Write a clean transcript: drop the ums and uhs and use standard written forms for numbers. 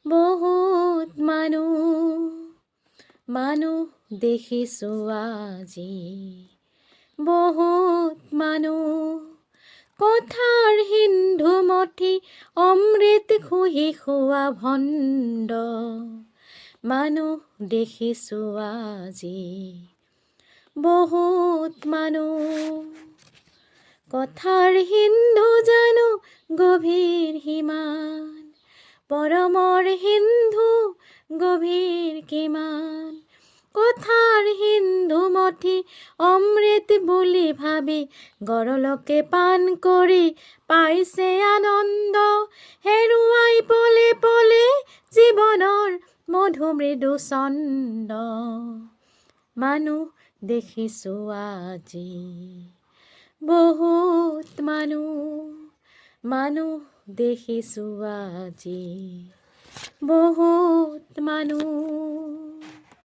বহুত মানুহ দেখিছোঁ আজি, বহুত কথাৰ সিন্ধু মথি অমৃত খুহি খোৱা ভণ্ড মানুহ দেখিছোঁ আজি, বহুত কথাৰ সিন্ধু জানো গভীৰ সিমান, পৰমৰ সিন্ধু গভীৰ কিমান, কথাৰ সিন্ধু মথি অমৃত বুলি ভাবি গৰলকে পান কৰি পাইছে আনন্দ, হেৰুৱাই পলে পলে জীৱনৰ মধু মৃদু ছন্দ, মানুহ দেখিছোঁ আজি, বহুত মানুহ দেখিছোঁ আজি, বহুত